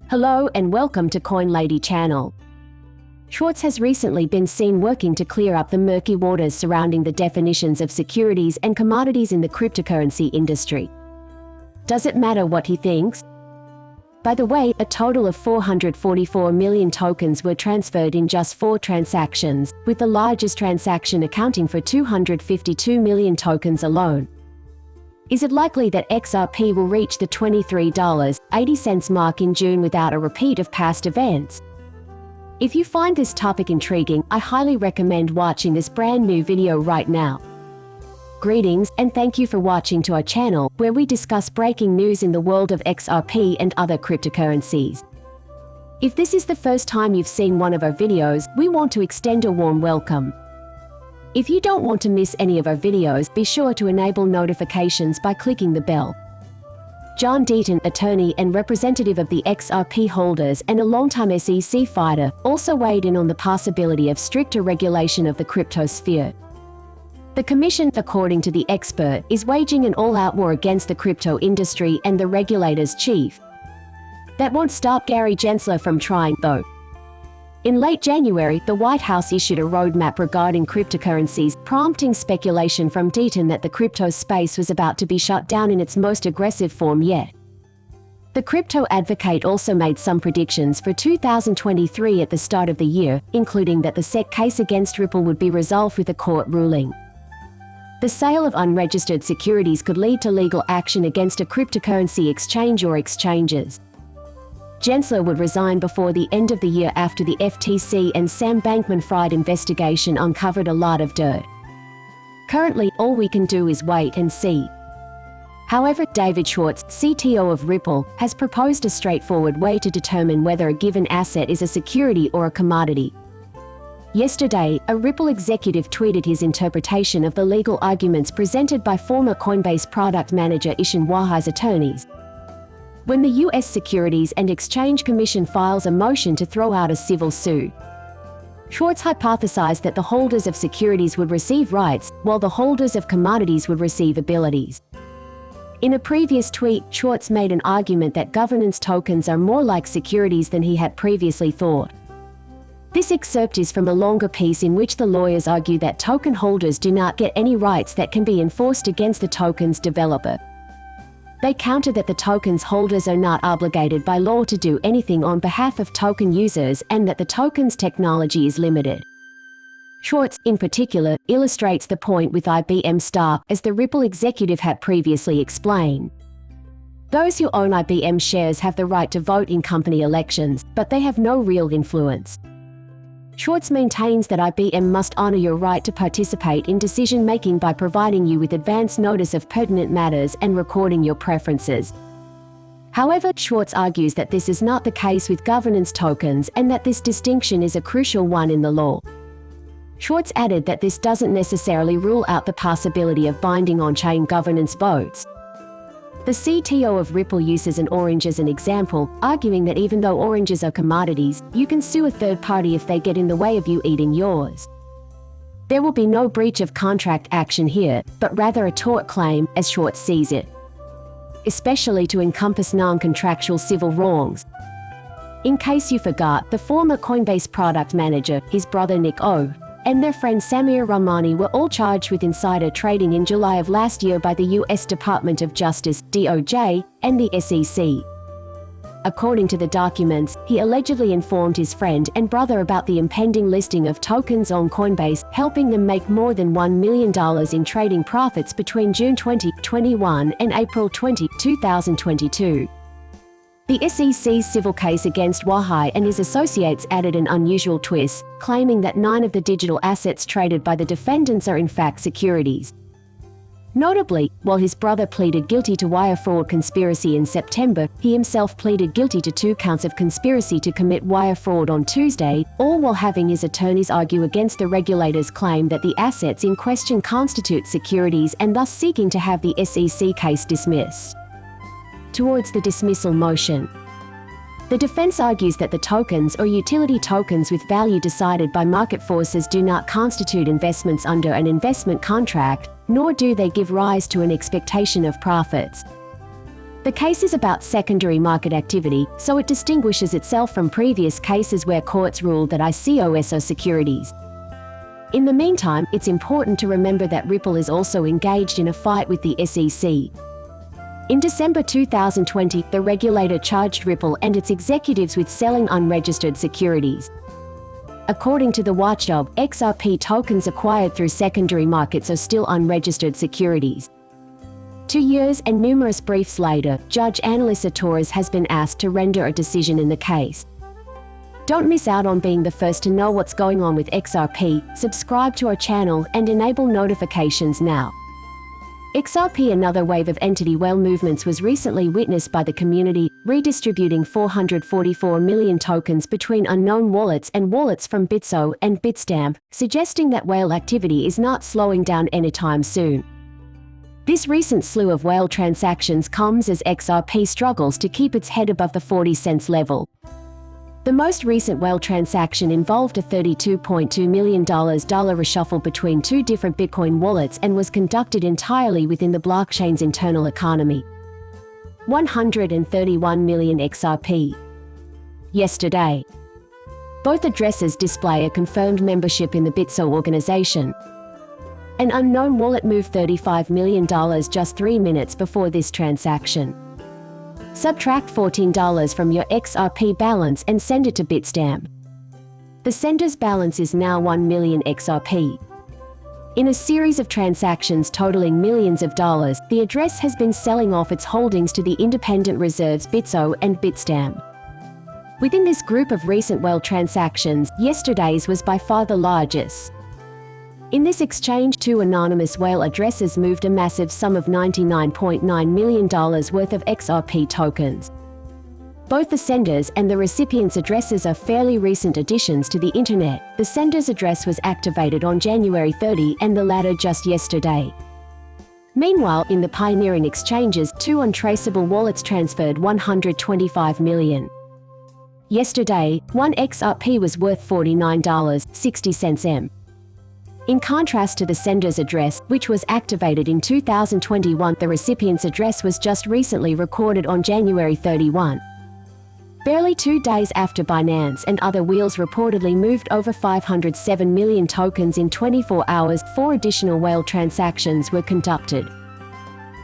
Hello and welcome to CoinLady channel. Schwartz has recently been seen working to clear up the murky waters surrounding the definitions of securities and commodities in the cryptocurrency industry. Does it matter what he thinks? By the way, a total of 444 million tokens were transferred in just 4 transactions, with the largest transaction accounting for 252 million tokens alone. Is it likely that XRP will reach the $23.80 mark in June without a repeat of past events? If you find this topic intriguing, I highly recommend watching this brand new video right now. Greetings, and thank you for watching to our channel, where we discuss breaking news in the world of XRP and other cryptocurrencies. If this is the first time you've seen one of our videos, we want to extend a warm welcome. If you don't want to miss any of our videos, be sure to enable notifications by clicking the bell. John Deaton, attorney and representative of the XRP holders and a longtime SEC fighter, also weighed in on the possibility of stricter regulation of the cryptosphere. The Commission, according to the expert, is waging an all-out war against the crypto industry and the regulator's chief. That won't stop Gary Gensler from trying, though. In late January, the White House issued a roadmap regarding cryptocurrencies, prompting speculation from Deaton that the crypto space was about to be shut down in its most aggressive form yet. The crypto advocate also made some predictions for 2023 at the start of the year, including that the SEC case against Ripple would be resolved with a court ruling. The sale of unregistered securities could lead to legal action against a cryptocurrency exchange or exchanges. Gensler would resign before the end of the year after the FTC and Sam Bankman-Fried investigation uncovered a lot of dirt. Currently, all we can do is wait and see. However, David Schwartz, CTO of Ripple, has proposed a straightforward way to determine whether a given asset is a security or a commodity. Yesterday, a Ripple executive tweeted his interpretation of the legal arguments presented by former Coinbase product manager Ishan Wahai's attorneys. When the U.S. Securities and Exchange Commission files a motion to throw out a civil suit, Schwartz hypothesized that the holders of securities would receive rights, while the holders of commodities would receive abilities. In a previous tweet, Schwartz made an argument that governance tokens are more like securities than he had previously thought. This excerpt is from a longer piece in which the lawyers argue that token holders do not get any rights that can be enforced against the token's developer. They counter that the token's holders are not obligated by law to do anything on behalf of token users and that the token's technology is limited. Schwartz, in particular, illustrates the point with IBM stock, as the Ripple executive had previously explained. Those who own IBM shares have the right to vote in company elections, but they have no real influence. Schwartz maintains that IBM must honor your right to participate in decision-making by providing you with advance notice of pertinent matters and recording your preferences. However, Schwartz argues that this is not the case with governance tokens and that this distinction is a crucial one in the law. Schwartz added that this doesn't necessarily rule out the possibility of binding on-chain governance votes. The CTO of Ripple uses an orange as an example, arguing that even though oranges are commodities, you can sue a third party if they get in the way of you eating yours. There will be no breach of contract action here, but rather a tort claim, as Schwartz sees it, especially to encompass non-contractual civil wrongs. In case you forgot, the former Coinbase product manager, his brother Nick O, and their friend Samir Rahmani were all charged with insider trading in July of last year by the U.S. Department of Justice, DOJ, and the SEC. According to the documents, he allegedly informed his friend and brother about the impending listing of tokens on Coinbase, helping them make more than $1 million in trading profits between June 2021 and April 2022. The SEC's civil case against Wahai and his associates added an unusual twist, claiming that 9 of the digital assets traded by the defendants are in fact securities. Notably, while his brother pleaded guilty to wire fraud conspiracy in September, he himself pleaded guilty to 2 counts of conspiracy to commit wire fraud on Tuesday, all while having his attorneys argue against the regulator's claim that the assets in question constitute securities and thus seeking to have the SEC case dismissed. Towards the dismissal motion, the defense argues that the tokens or utility tokens with value decided by market forces do not constitute investments under an investment contract, nor do they give rise to an expectation of profits. The case is about secondary market activity, so it distinguishes itself from previous cases where courts ruled that ICOs are securities. In the meantime, it's important to remember that Ripple is also engaged in a fight with the SEC. In December 2020, the regulator charged Ripple and its executives with selling unregistered securities. According to the watchdog, XRP tokens acquired through secondary markets are still unregistered securities. 2 years and numerous briefs later, Judge Annalisa Torres has been asked to render a decision in the case. Don't miss out on being the first to know what's going on with XRP. Subscribe to our channel and enable notifications now. XRP, another wave of entity whale movements, was recently witnessed by the community, redistributing 444 million tokens between unknown wallets and wallets from Bitso and Bitstamp, suggesting that whale activity is not slowing down anytime soon. This recent slew of whale transactions comes as XRP struggles to keep its head above the 40 cents level. The most recent whale transaction involved a $32.2 million reshuffle between 2 different Bitcoin wallets and was conducted entirely within the blockchain's internal economy. 131 million XRP. Yesterday. Both addresses display a confirmed membership in the Bitso organization. An unknown wallet moved $35 million just 3 minutes before this transaction. Subtract $14 from your XRP balance and send it to Bitstamp. The sender's balance is now 1 million XRP. In a series of transactions totaling millions of dollars, the address has been selling off its holdings to the independent reserves Bitso and Bitstamp. Within this group of recent whale transactions, yesterday's was by far the largest. In this exchange, 2 anonymous whale addresses moved a massive sum of $99.9 million worth of XRP tokens. Both the senders and the recipient's addresses are fairly recent additions to the internet. The sender's address was activated on January 30 and the latter just yesterday. Meanwhile, in the pioneering exchanges, 2 untraceable wallets transferred $125 million. Yesterday, 1 XRP was worth $49.60. In contrast to the sender's address, which was activated in 2021, the recipient's address was just recently recorded on January 31. Barely 2 days after Binance and other whales reportedly moved over 507 million tokens in 24 hours, 4 additional whale transactions were conducted.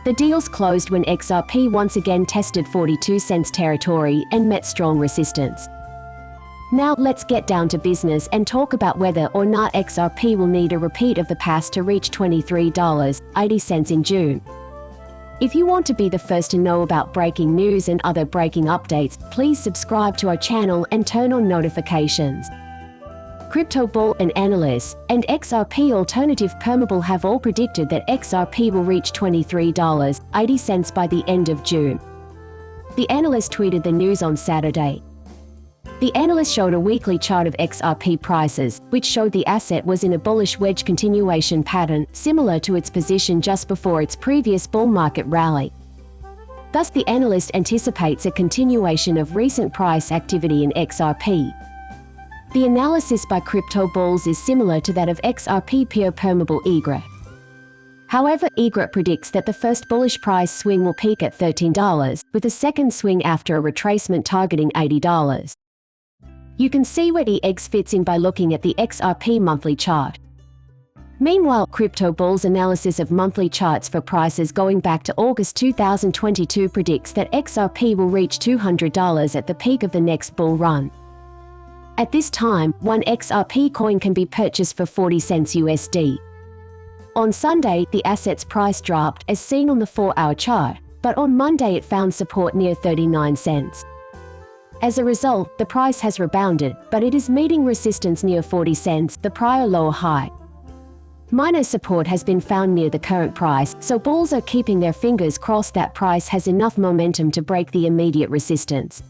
The deals closed when XRP once again tested 42 cents territory and met strong resistance. Now, let's get down to business and talk about whether or not XRP will need a repeat of the past to reach $23.80 in June. If you want to be the first to know about breaking news and other breaking updates, please subscribe to our channel and turn on notifications. Crypto Bull and Analysts and XRP Alternative Permable have all predicted that XRP will reach $23.80 by the end of June. The analyst tweeted the news on Saturday. The analyst showed a weekly chart of XRP prices, which showed the asset was in a bullish wedge continuation pattern, similar to its position just before its previous bull market rally. Thus, the analyst anticipates a continuation of recent price activity in XRP. The analysis by Crypto Bulls is similar to that of XRP Pure Permable EGRA. However, EGRA predicts that the first bullish price swing will peak at $13, with a second swing after a retracement targeting $80. You can see where EGS fits in by looking at the XRP monthly chart. Meanwhile, Crypto Bull's analysis of monthly charts for prices going back to August 2022 predicts that XRP will reach $200 at the peak of the next bull run. At this time, 1 XRP coin can be purchased for 40 cents USD. On Sunday, the asset's price dropped, as seen on the 4-hour chart, but on Monday it found support near 39 cents. As a result, the price has rebounded, but it is meeting resistance near 40 cents, the prior lower high. Minor support has been found near the current price, so bulls are keeping their fingers crossed that price has enough momentum to break the immediate resistance.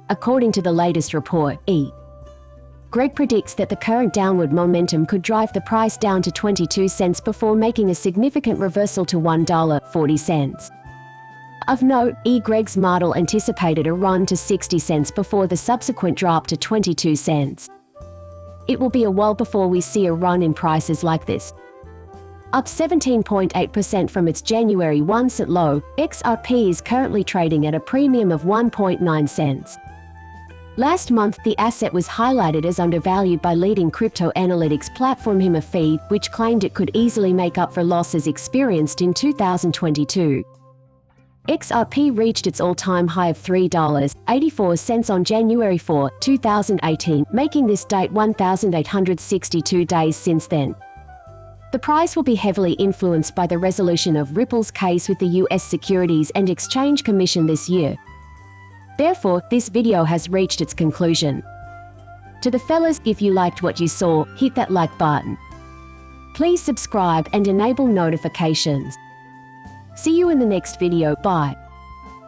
According to the latest report, Greg predicts that the current downward momentum could drive the price down to 22 cents before making a significant reversal to $1.40. Of note, Greg's model anticipated a run to 60 cents before the subsequent drop to 22 cents. It will be a while before we see a run in prices like this. Up 17.8% from its January 1 cent low, XRP is currently trading at a premium of 1.9 cents. Last month, the asset was highlighted as undervalued by leading crypto analytics platform Feed, which claimed it could easily make up for losses experienced in 2022. XRP reached its all-time high of $3.84 on January 4, 2018, making this date 1,862 days since then. The price will be heavily influenced by the resolution of Ripple's case with the U.S. Securities and Exchange Commission this year. Therefore, this video has reached its conclusion. To the fellas, if you liked what you saw, hit that like button. Please subscribe and enable notifications. See you in the next video. Bye.